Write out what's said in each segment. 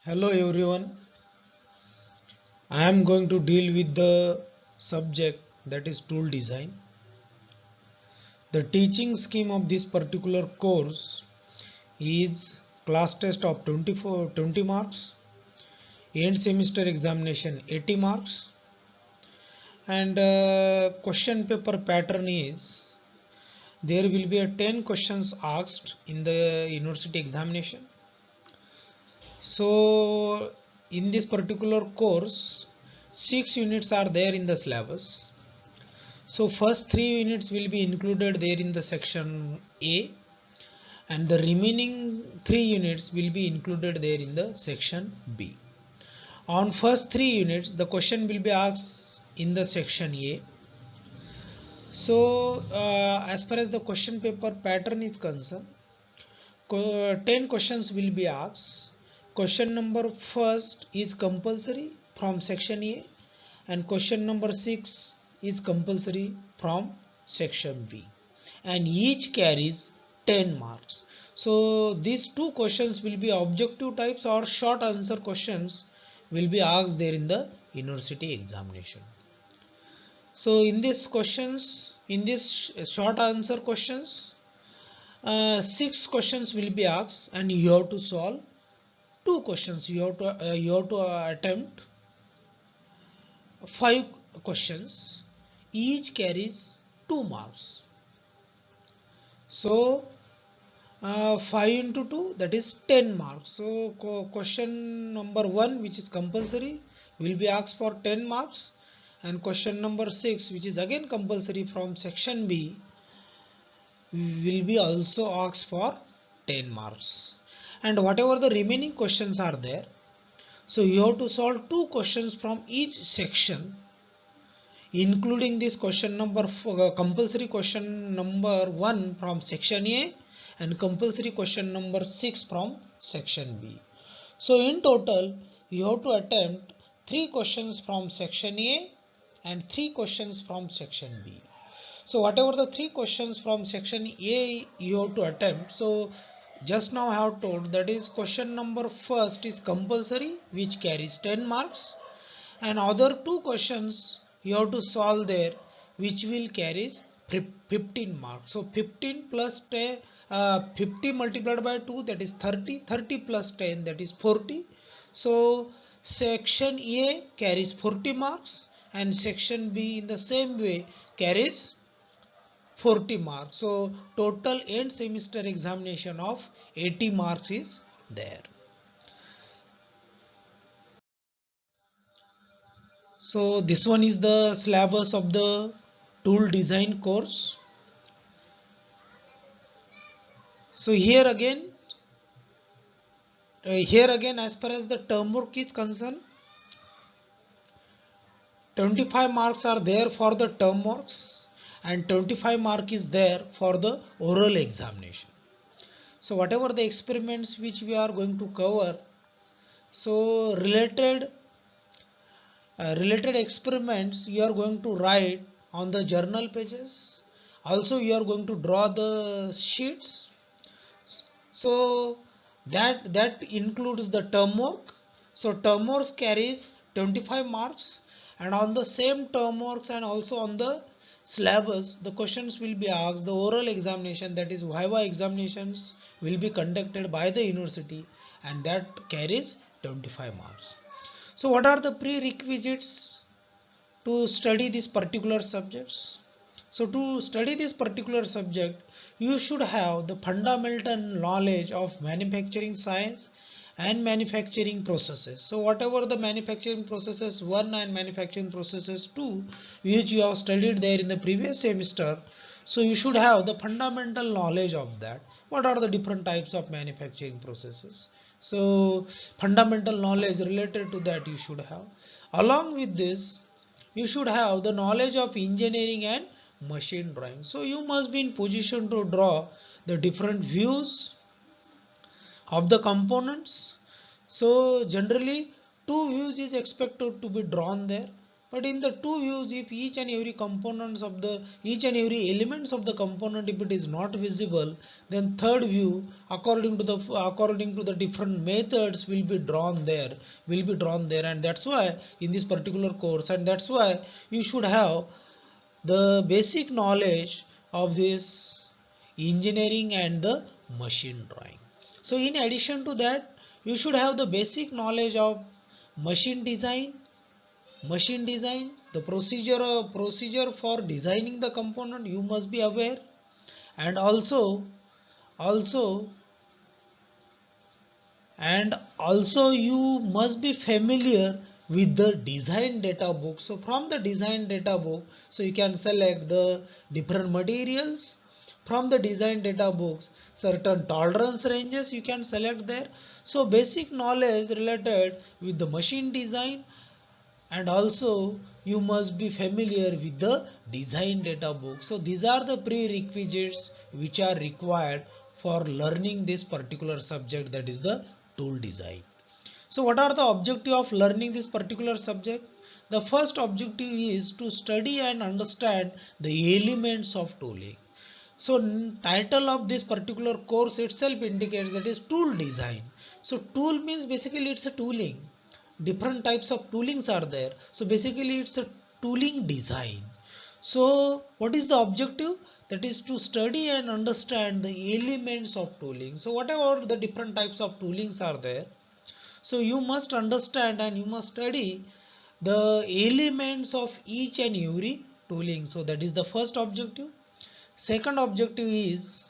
Hello everyone. I am going to deal with the subject that is tool design. The teaching scheme of this particular course is class test of 20 marks, end semester examination 80 marks, and question paper pattern is there will be a 10 questions asked in the university examination. So in this particular course 6 units are there in the syllabus. So first 3 units will be included there in the section A, and the remaining 3 units will be included there in the section B. On first 3 units the question will be asked in the section A. So as far as the question paper pattern is concerned, 10 questions will be asked. Question number first is compulsory from section A, and question number 6 is compulsory from section B, and each carries 10 marks. So these two questions will be objective types or short answer questions will be asked there in the university examination. So in this short answer questions, 6 questions will be asked, and you have to solve 2 questions. You have to attempt 5 questions. Each carries 2 marks. So 5 into 2, that is 10 marks. So question number 1, which is compulsory, will be asked for 10 marks, and question number 6, which is again compulsory from section B, will be also asked for 10 marks. And whatever the remaining questions are there, so you have to solve 2 questions from each section, including this question number compulsory question number 1 from section A and compulsory question number 6 from section B. So in total you have to attempt 3 questions from section A and 3 questions from section B. So whatever the 3 questions from section A you have to attempt, so just now I have told that is question number first is compulsory, which carries 10 marks, and other 2 questions you have to solve there, which will carries 15 marks. So 15 plus 10, 50 multiplied by 2, that is 30, 30 plus 10, that is 40. So section A carries 40 marks and section B in the same way carries 40 marks. So total end semester examination of 80 marks is there. So this one is the syllabus of the tool design course. So here again as far as the term work is concerned, 25 marks are there for the term works and 25 mark is there for the oral examination. So whatever the experiments which we are going to cover, so related experiments you are going to write on the journal pages. Also you are going to draw the sheets. So that includes the term work. So term works carries 25 marks, and on the same term works and also on the syllabus the questions will be asked. The oral examination, that is viva examinations, will be conducted by the university, and that carries 25 marks. So what are the prerequisites to study these particular subjects? So to study this particular subject, you should have the fundamental knowledge of manufacturing science and manufacturing processes. So whatever the manufacturing processes 1 and manufacturing processes 2, which you have studied there in the previous semester, so you should have the fundamental knowledge of that. What are the different types of manufacturing processes? So fundamental knowledge related to that you should have. Along with this, you should have the knowledge of engineering and machine drawing. So you must be in position to draw the different views of the components. So generally 2 views is expected to be drawn there. But in the two views, if each and every elements of the component, if it is not visible, then third view according to the different methods will be drawn there. And that's why in this particular course, and that's why you should have the basic knowledge of this engineering and the machine drawing. So in addition to that, you should have the basic knowledge of machine design, the procedure for designing the component you must be aware. And also also you must be familiar with the design data book. So from the design data book, so you can select the different materials from the design data books. Certain tolerance ranges you can select there. So basic knowledge related with the machine design, and also you must be familiar with the design data book. So these are the prerequisites which are required for learning this particular subject, that is the tool design. So what are the objective of learning this particular subject? The first objective is to study and understand the elements of tooling. So title of this particular course itself indicates that is tool design. So tool means basically it's a tooling. Different types of toolings are there. So basically it's a tooling design. So what is the objective? That is to study and understand the elements of tooling. So whatever the different types of toolings are there, so you must understand and you must study the elements of each and every tooling. So that is the first objective. Second objective is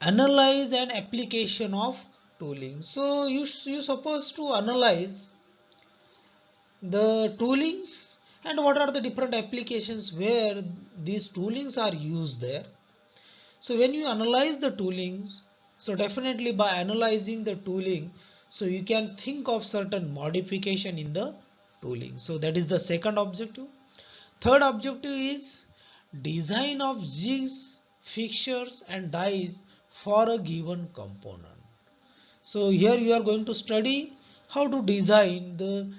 analyze an application of tooling. So you supposed to analyze the toolings and what are the different applications where these toolings are used there. So when you analyze the toolings, so definitely by analyzing the tooling, so you can think of certain modification in the tooling. So that is the second objective. Third objective is design of jigs, fixtures and dies for a given component. So here you are going to study how to design the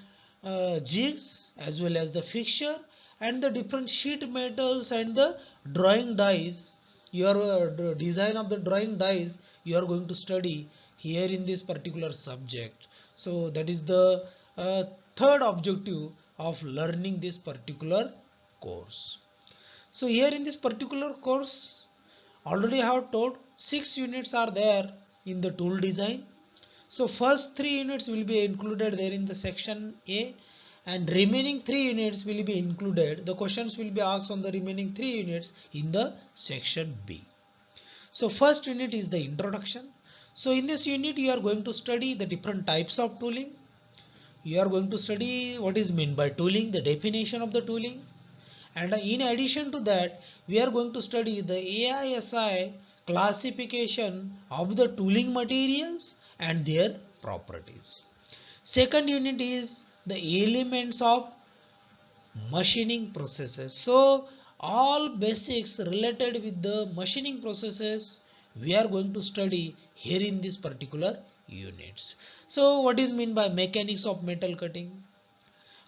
jigs as well as the fixture and the different sheet metals and the drawing dies. Your design of the drawing dies you are going to study here in this particular subject. So that is the third objective of learning this particular course. So here in this particular course, already I have told 6 units are there in the tool design. So first 3 units will be included there in the section A, and remaining 3 units will be included. The questions will be asked on the remaining 3 units in the section B. So first unit is the introduction. So in this unit you are going to study the different types of tooling. You are going to study what is meant by tooling, the definition of the tooling. And in addition to that, we are going to study the AISI classification of the tooling materials and their properties. Second unit is the elements of machining processes. So all basics related with the machining processes we are going to study here in this particular units. So what is meant by mechanics of metal cutting?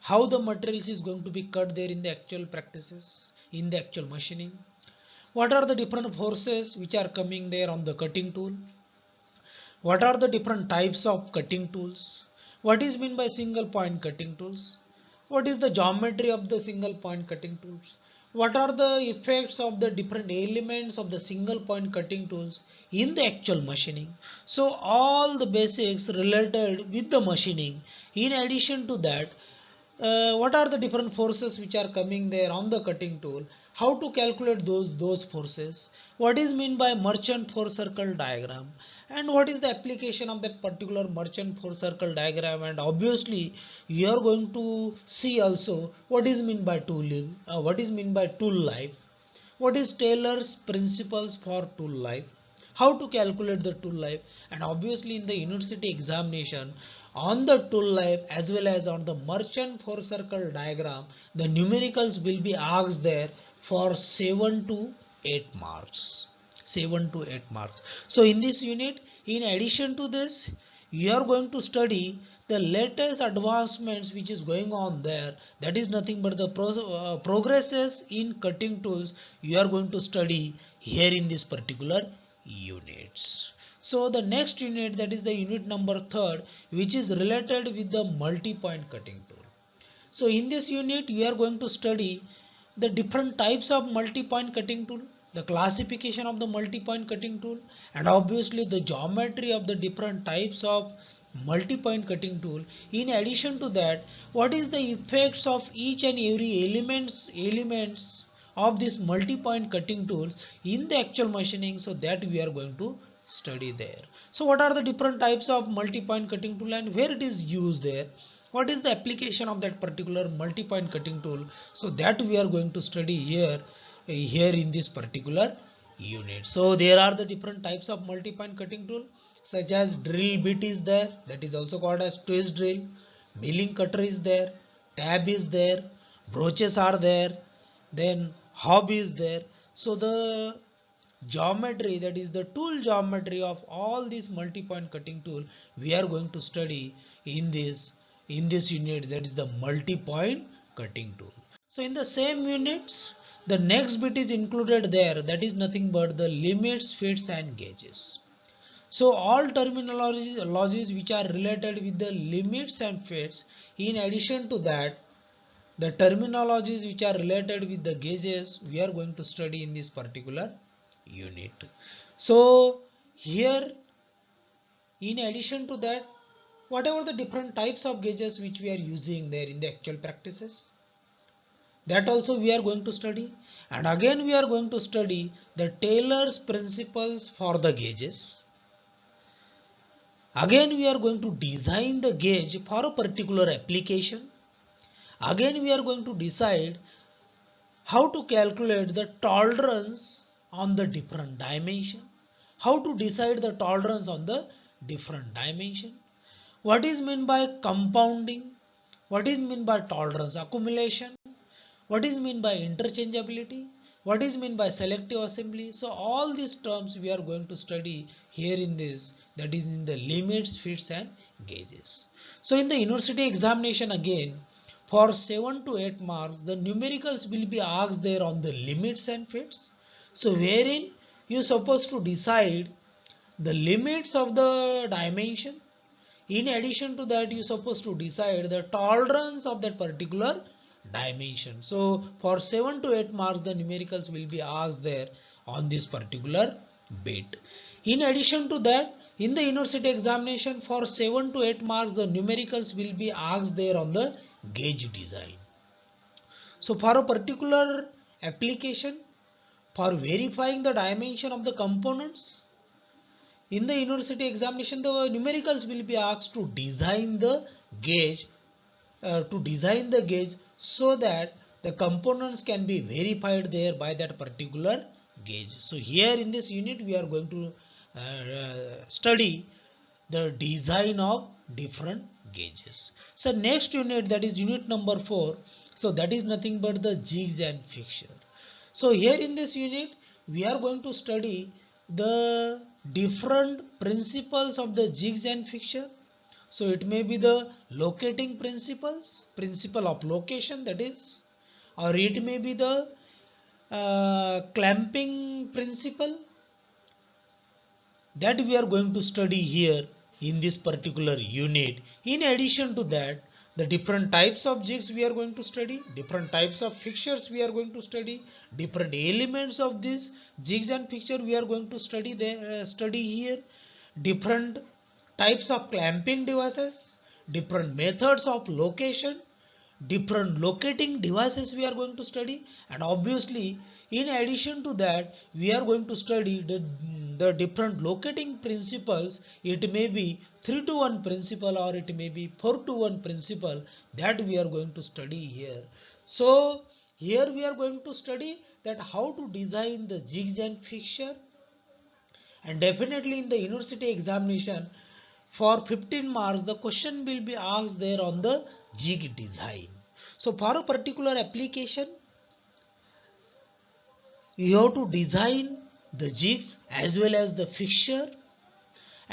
How the materials is going to be cut there in the actual practices, in the actual machining. What are the different forces which are coming there on the cutting tool? What are the different types of cutting tools? What is meant by single point cutting tools? What is the geometry of the single point cutting tools? What are the effects of the different elements of the single point cutting tools in the actual machining? So all the basics related with the machining. In addition to that, what are the different forces which are coming there on the cutting tool, how to calculate those forces, what is meant by merchant force circle diagram, and what is the application of that particular merchant force circle diagram. And obviously you are going to see also what is meant by tooling, what is meant by tool life, what is Taylor's principles for tool life, how to calculate the tool life. And obviously in the university examination on the tool life as well as on the merchant force circle diagram, the numericals will be asked there for 7 to 8 marks. 7 to 8 marks. So in this unit, in addition to this, you are going to study the latest advancements which is going on there. That is nothing but the progresses in cutting tools you are going to study here in this particular units. So the next unit, that is the unit number 3rd, which is related with the multi-point cutting tool. So in this unit we are going to study the different types of multi-point cutting tool, the classification of the multi-point cutting tool, and obviously the geometry of the different types of multi-point cutting tool. In addition to that, what is the effects of each and every elements of this multi-point cutting tools in the actual machining, so that we are going to study there. So what are the different types of multi-point cutting tool and where it is used there? What is the application of that particular multi-point cutting tool? So that we are going to study here in this particular unit. So there are the different types of multi-point cutting tool, such as drill bit is there, that is also called as twist drill, milling cutter is there, tab is there, broaches are there, then hub is there. So the geometry, that is the tool geometry of all these multi-point cutting tool, we are going to study in this unit, that is the multi-point cutting tool. So in the same units, the next bit is included there, that is nothing but the limits, fits and gauges. So all terminologies which are related with the limits and fits. In addition to that, the terminologies which are related with the gauges we are going to study in this particular unit. So here, in addition to that, whatever the different types of gauges which we are using there in the actual practices, that also we are going to study. And again we are going to study the Taylor's principles for the gauges. Again we are going to design the gauge for a particular application. Again we are going to decide how to calculate the tolerance on the different dimension, how to decide the tolerance on the different dimension, what is meant by compounding, what is meant by tolerance accumulation, what is meant by interchangeability, what is meant by selective assembly. So all these terms we are going to study here in this, that is in the limits, fits and gauges. So in the university examination, again for 7 to 8 marks, the numericals will be asked there on the limits and fits. So wherein you are supposed to decide the limits of the dimension. In addition to that, you are supposed to decide the tolerance of that particular dimension. So for 7 to 8 marks, the numericals will be asked there on this particular bit. In addition to that, in the university examination for 7 to 8 marks, the numericals will be asked there on the gauge design. So for a particular application, for verifying the dimension of the components, in the university examination the numericals will be asked to design the gauge, so that the components can be verified there by that particular gauge. So here in this unit we are going to study the design of different gauges. So next unit, that is unit number 4. So that is nothing but the jigs and fixture. So here in this unit we are going to study the different principles of the jigs and fixture. So it may be the locating principle of location, that is, or it may be the clamping principle, that we are going to study here in this particular unit. In addition to that, the different types of jigs we are going to study, different types of fixtures we are going to study, different elements of this jigs and fixture we are going to study here, different types of clamping devices, different methods of location, different locating devices we are going to study, and obviously in addition to that we are going to study the different locating principles. It may be 3 to 1 principle or it may be 4 to 1 principle, that we are going to study here. So here we are going to study that how to design the jigs and fixture, and definitely in the university examination for 15 marks the question will be asked there on the jig design. So for a particular application you have to design the jigs as well as the fixture,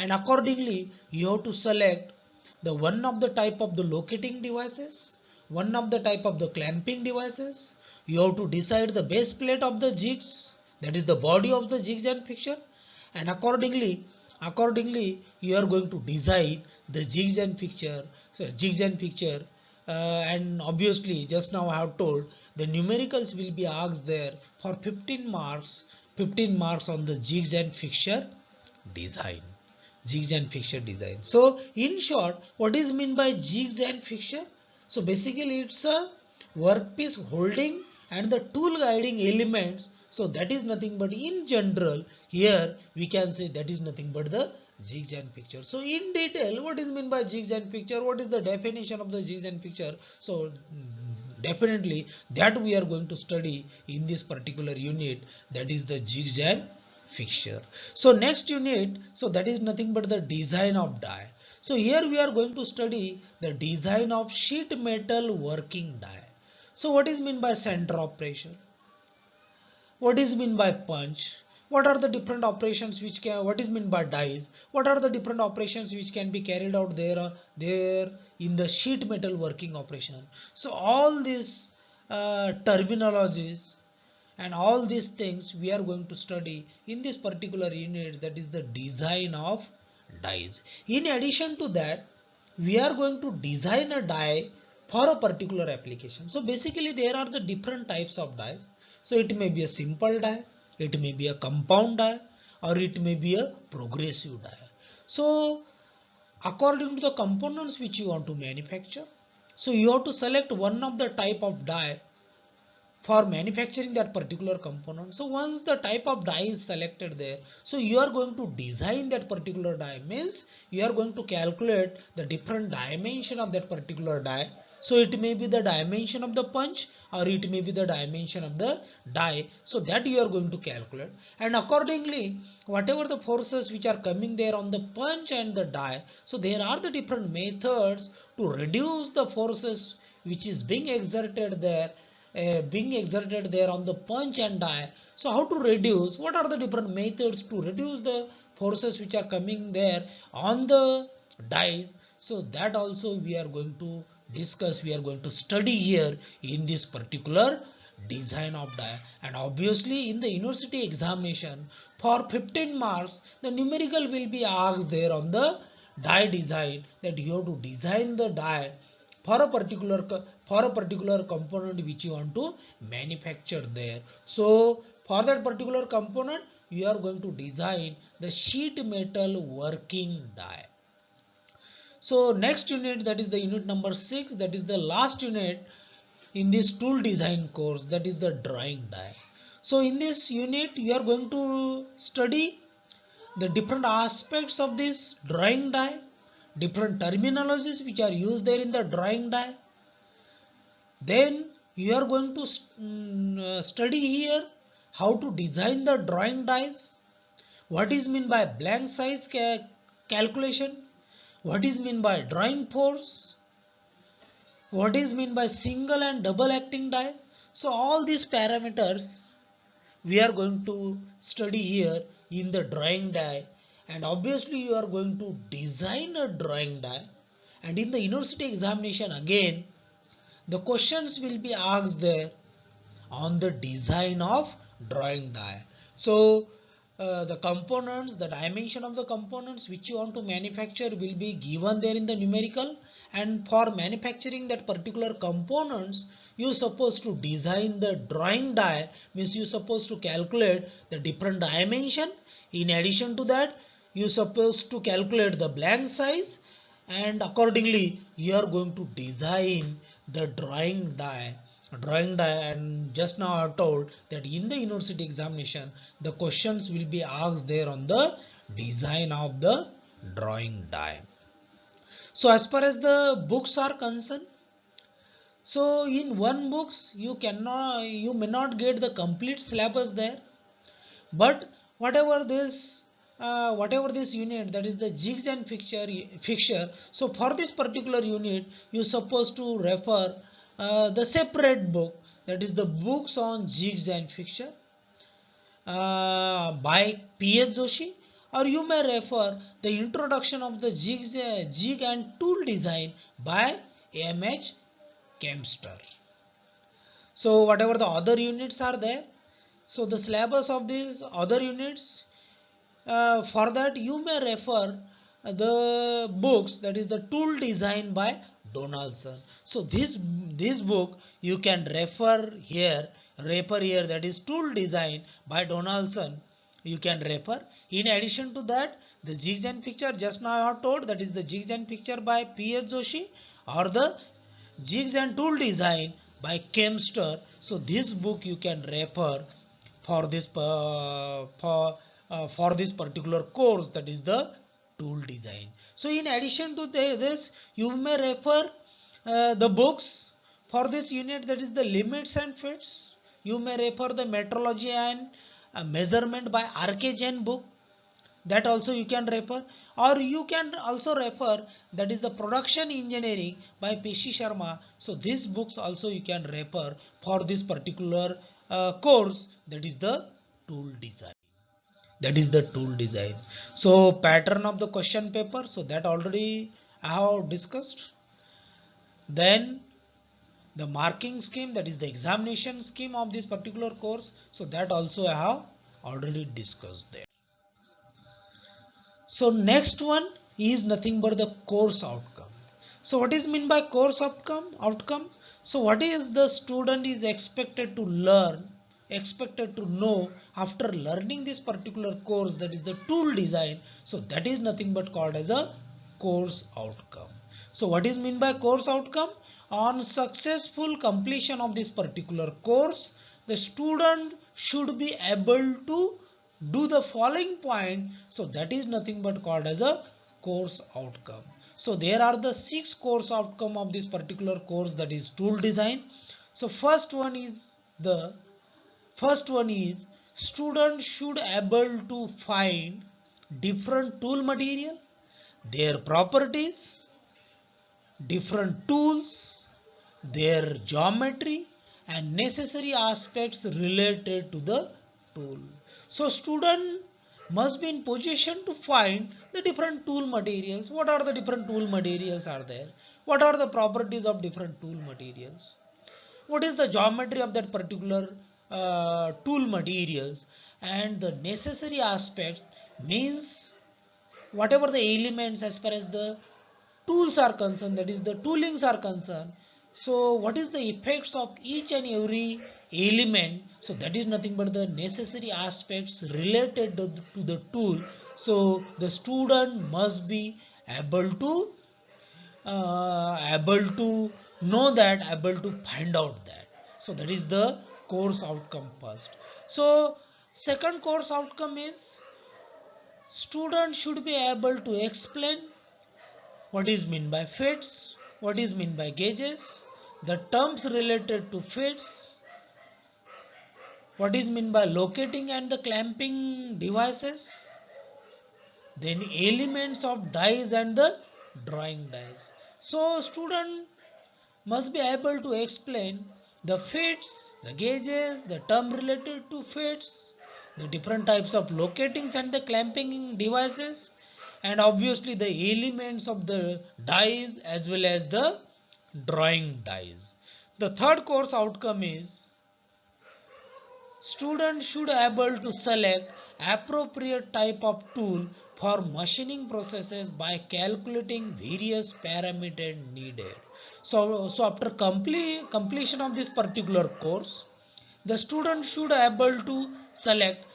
and accordingly you have to select the one of the type of the locating devices, one of the type of the clamping devices. You have to decide the base plate of the jigs, that is the body of the jigs and fixture, and accordingly you are going to design the jigs and fixture. So jigs and fixture, and obviously just now I have told the numericals will be asked there for 15 marks on the jigs and fixture design. Jigs and fixture design. So in short, what is mean by jigs and fixture? So basically it's a workpiece holding and the tool guiding elements. So that is nothing but in general here we can say that is nothing but the jigs and fixture. So in detail, what is mean by jigs and fixture? What is the definition of the jigs and fixture? So definitely that we are going to study in this particular unit, that is the jigs and fixture. So next unit, so that is nothing but the design of die. So here we are going to study the design of sheet metal working die. So what is mean by center of pressure? What is mean by punch? What are the different operations which can, what is mean by dies? What are the different operations which can be carried out there in the sheet metal working operation? So all these terminologies and all these things we are going to study in this particular unit, that is the design of dies. In addition to that, we are going to design a die for a particular application. So basically there are the different types of dies. So it may be a simple die, it may be a compound die, or it may be a progressive die. So according to the components which you want to manufacture, so you have to select one of the type of die for manufacturing that particular component. So once the type of die is selected there, so you are going to design that particular die, means you are going to calculate the different dimension of that particular die. So it may be the dimension of the punch or it may be the dimension of the die, so that you are going to calculate, and accordingly whatever the forces which are coming there on the punch and the die, so there are the different methods to reduce the forces which is being exerted there on the punch and die. So how to reduce, what are the different methods to reduce the forces which are coming there on the dies? So that also we are going to discuss, we are going to study here in this particular design of die. And obviously in the university examination for 15 marks the numerical will be asked there on the die design, that you have to design the die for a particular component which you want to manufacture there. So for that particular component you are going to design the sheet metal working die. So next unit, that is the unit number 6, that is the last unit in this tool design course, that is the drawing die. So in this unit you are going to study the different aspects of this drawing die, different terminologies which are used there in the drawing die. Then you are going to study here how to design the drawing dies, what is mean by blank size calculation, what is mean by drawing force, what is mean by single and double acting die. So all these parameters we are going to study here in the drawing die, and obviously you are going to design a drawing die, and in the university examination again the questions will be asked there on the design of drawing die. So the components, the dimension of the components which you want to manufacture will be given there in the numerical, and for manufacturing that particular components you supposed to design the drawing die, means you supposed to calculate the different dimension. In addition to that you supposed to calculate the blank size, and accordingly you are going to design the drawing die. And just now I have told that in the university examination the questions will be asked there on the design of the drawing die. So as far as the books are concerned, so in one books you may not get the complete syllabus there, but whatever this unit, that is the jigs and fixture, so for this particular unit you supposed to refer the separate book, that is the books on jigs and fixture by P.H. Joshi, or you may refer the introduction of the jig and tool design by AMH Kempster. So whatever the other units are there, so the syllabus of these other units, for that you may refer the books, that is the tool design by Donaldson. So this book you can refer here, that is tool design by Donaldson, you can refer. In addition to that, the jigs and picture, just now I have told, that is the jigs and picture by P.H. Joshi, or the jigs and tool design by Kempster. So this book you can refer for this particular course, that is the tool design. So in addition to this, you may refer the books for this unit, that is the limits and fits. You may refer the metrology and measurement by R.K. Jain book, that also you can refer. Or you can also refer, that is the production engineering by Peshi Sharma. So these books also you can refer for this particular course, that is the tool design. So pattern of the question paper, so that already I have discussed. Then the marking scheme, that is the examination scheme of this particular course, so that also I have already discussed there. So next one is nothing but the course outcome. So what is mean by course outcome? So what is the student is expected to learn, expected to know after learning this particular course, that is the tool design. So that is nothing but called as a course outcome. So what is mean by course outcome? On successful completion of this particular course, the student should be able to do the following point. So that is nothing but called as a course outcome. So there are the 6 course outcome of this particular course, that is tool design. So first one is student should able to find different tool material, their properties, different tools, their geometry and necessary aspects related to the tool. So student must be in position to find the different tool materials. What are the different tool materials are there? What are the properties of different tool materials? What is the geometry of that particular tool materials? And the necessary aspect means whatever the elements as far as the tools are concerned, that is the toolings are concerned. So what is the effects of each and every element? So that is nothing but the necessary aspects related to the tool. So the student must be able to know that, able to find out that. So that is the course outcome first. So second course outcome is student should be able to explain what is meant by fits, what is meant by gauges, the terms related to fits, what is meant by locating and the clamping devices, then elements of dies and the drawing dies. So student must be able to explain the fits, the gauges, the term related to fits, the different types of locatings and the clamping devices, and obviously the elements of the dies as well as the drawing dies. The third course outcome is students should able to select appropriate type of tool for machining processes by calculating various parameters needed. So after completion of this particular course, the student should able to select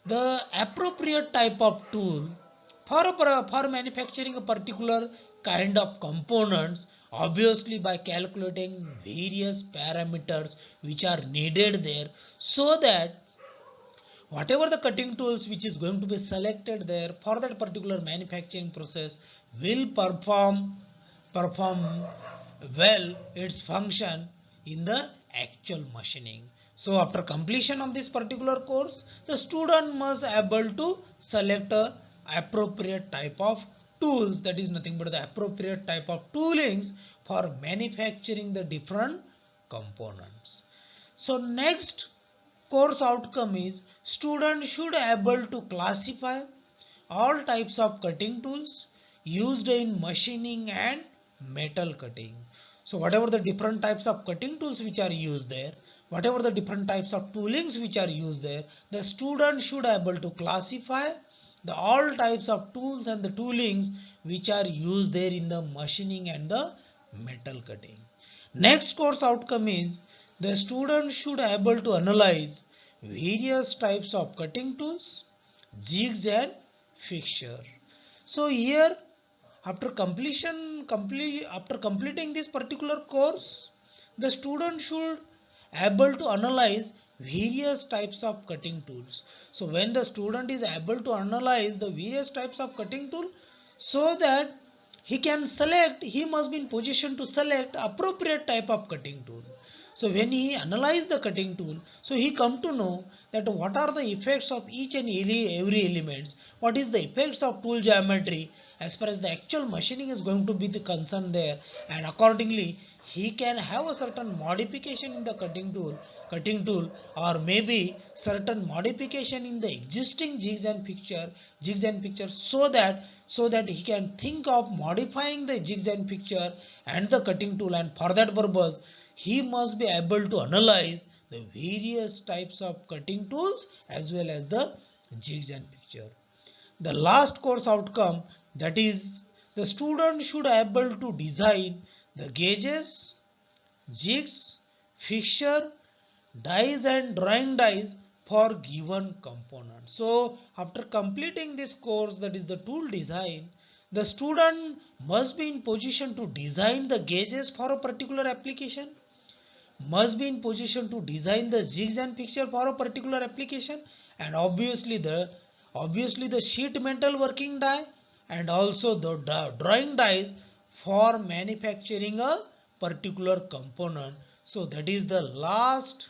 the appropriate type of tool for manufacturing a particular kind of components, obviously by calculating various parameters which are needed there, so that whatever the cutting tools which is going to be selected there for that particular manufacturing process will perform well its function in the actual machining. So after completion of this particular course, the student must able to select a appropriate type of tools, that is nothing but the appropriate type of toolings for manufacturing the different components. So next course outcome is student should able to classify all types of cutting tools used in machining and metal cutting. So whatever the different types of cutting tools which are used there, whatever the different types of toolings which are used there, the student should able to classify the all types of tools and the toolings which are used there in the machining and the metal cutting. Next course outcome is the student should able to analyze various types of cutting tools, jigs and fixture. So here after completing this particular course, the student should able to analyze various types of cutting tools. So when the student is able to analyze the various types of cutting tool, so that he must be in position to select appropriate type of cutting tool. So when he analyze the cutting tool, so he come to know that what are the effects of each and every elements, what is the effects of tool geometry as far as the actual machining is going to be the concern there, and accordingly he can have a certain modification in the cutting tool, or maybe certain modification in the existing jigs and fixtures, so that he can think of modifying the jigs and fixture and the cutting tool, and for that purpose he must be able to analyze the various types of cutting tools as well as the jigs and fixture. The last course outcome, that is the student should able to design the gauges, jigs, fixture, dies and drawing dies for given component. So after completing this course, that is the tool design, the student must be in position to design the gauges for a particular application, must be in position to design the jigs and fixture for a particular application, and obviously the sheet metal working die, and also the drawing dies for manufacturing a particular component. So that is the last